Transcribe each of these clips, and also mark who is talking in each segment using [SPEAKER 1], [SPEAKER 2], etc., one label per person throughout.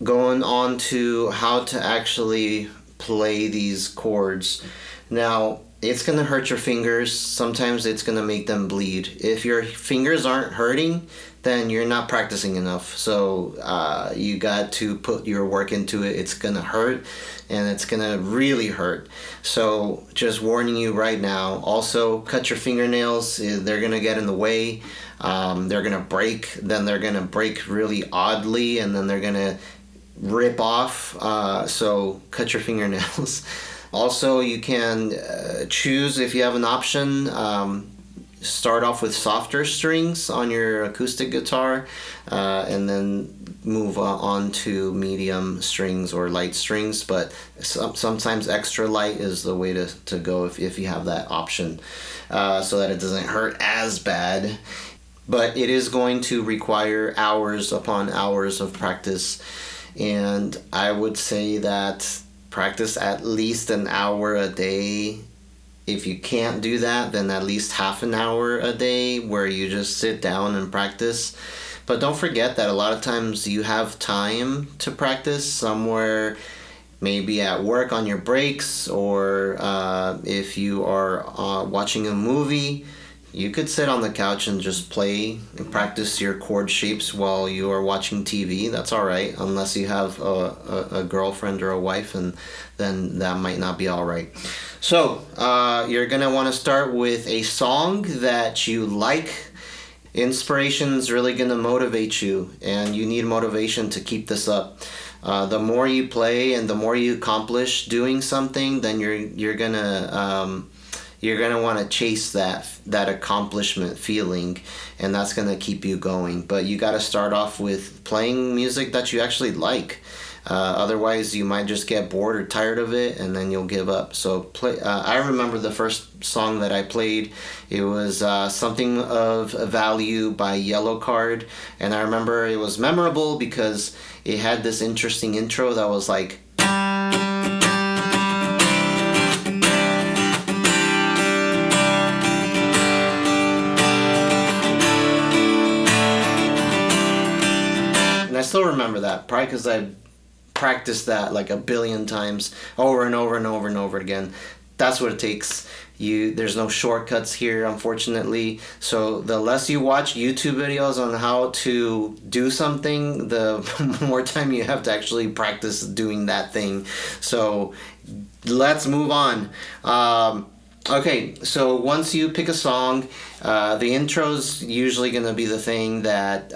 [SPEAKER 1] Going on to how to actually play these chords. Now, it's going to hurt your fingers. Sometimes it's going to make them bleed. If your fingers aren't hurting, then you're not practicing enough. So you got to put your work into it. It's going to hurt and it's going to really hurt. So just warning you right now. Also, cut your fingernails. They're going to get in the way. They're going to break. Then they're going to break really oddly, and then they're going to rip off. So cut your fingernails. Also, you can choose, if you have an option, start off with softer strings on your acoustic guitar, and then move on to medium strings or light strings. But sometimes extra light is the way to go if you have that option, so that it doesn't hurt as bad. But it is going to require hours upon hours of practice. And I would say that practice at least an hour a day. If you can't do that, then at least half an hour a day where you just sit down and practice. But don't forget that a lot of times you have time to practice somewhere, maybe at work on your breaks, or if you are watching a movie. You could sit on the couch and just play and practice your chord shapes while you are watching TV. That's all right, unless you have a girlfriend or a wife, and then that might not be all right. So you're going to want to start with a song that you like. Inspiration is really going to motivate you, and you need motivation to keep this up. The more you play and the more you accomplish doing something, then you're gonna want to chase that accomplishment feeling, and that's gonna keep you going. But you got to start off with playing music that you actually like. Otherwise, you might just get bored or tired of it, and then you'll give up. So play. I remember the first song that I played. It was Something of Value by Yellow Card, and I remember it was memorable because it had this interesting intro that was like. And I still remember that, probably because I practiced that like a billion times over and over and over and over again. That's what it takes. There's no shortcuts here, unfortunately. So the less you watch YouTube videos on how to do something, the more time you have to actually practice doing that thing. So let's move on. Okay, so once you pick a song, the intro's usually going to be the thing that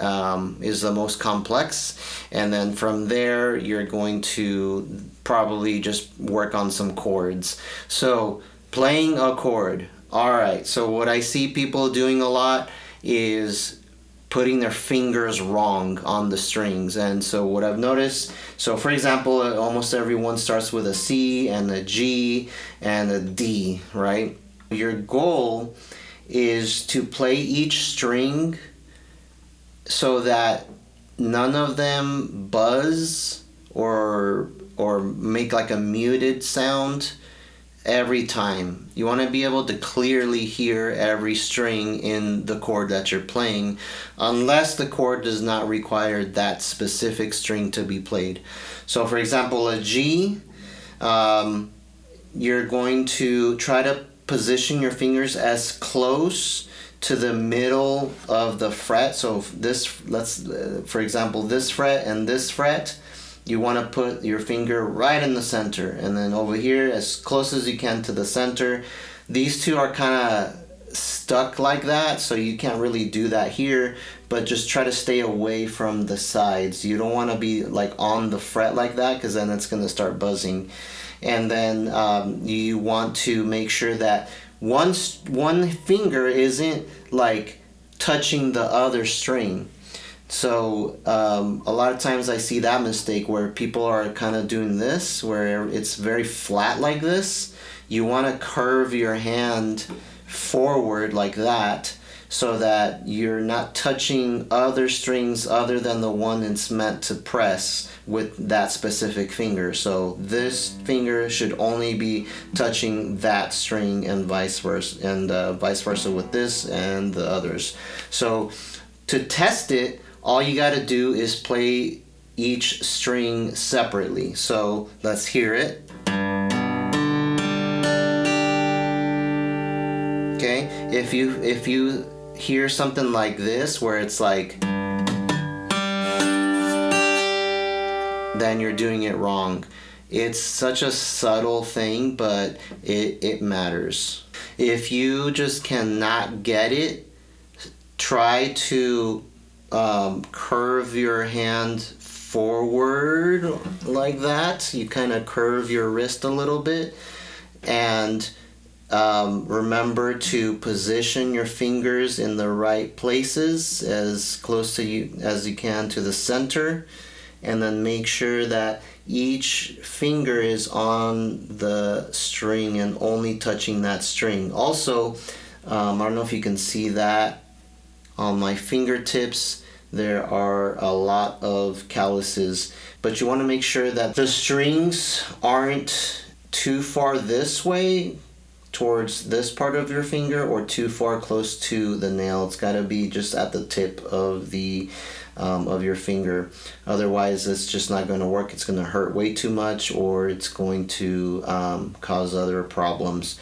[SPEAKER 1] is the most complex, and then from there you're going to probably just work on some chords. So playing a chord. All right, so what I see people doing a lot is putting their fingers wrong on the strings. And so what I've noticed, so for example, almost everyone starts with a C and a G and a D, right? Your goal is to play each string so that none of them buzz or make like a muted sound every time. You want to be able to clearly hear every string in the chord that you're playing, unless the chord does not require that specific string to be played. So for example, a G, you're going to try to position your fingers as close to the middle of the fret. So for example, this fret and this fret, you want to put your finger right in the center, and then over here as close as you can to the center. These two are kind of stuck like that, so you can't really do that here, but just try to stay away from the sides. You don't want to be like on the fret like that, because then it's going to start buzzing. And then you want to make sure that one finger isn't like touching the other string. So a lot of times I see that mistake where people are kind of doing this, where it's very flat like this. You want to curve your hand forward like that, so that you're not touching other strings other than the one it's meant to press with that specific finger. So this finger should only be touching that string, and vice versa, and vice versa with this and the others. So to test it, all you got to do is play each string separately. So let's hear it. Okay, if you hear something like this where it's like, then you're doing it wrong. It's such a subtle thing, but it matters. If you just cannot get it, try to curve your hand forward like that. You kind of curve your wrist a little bit, and remember to position your fingers in the right places, as close to you as you can to the center, and then make sure that each finger is on the string and only touching that string. Also, I don't know if you can see that on my fingertips there are a lot of calluses, but you want to make sure that the strings aren't too far this way towards this part of your finger or too far close to the nail. It's got to be just at the tip of the of your finger. Otherwise, it's just not going to work. It's going to hurt way too much, or it's going to cause other problems.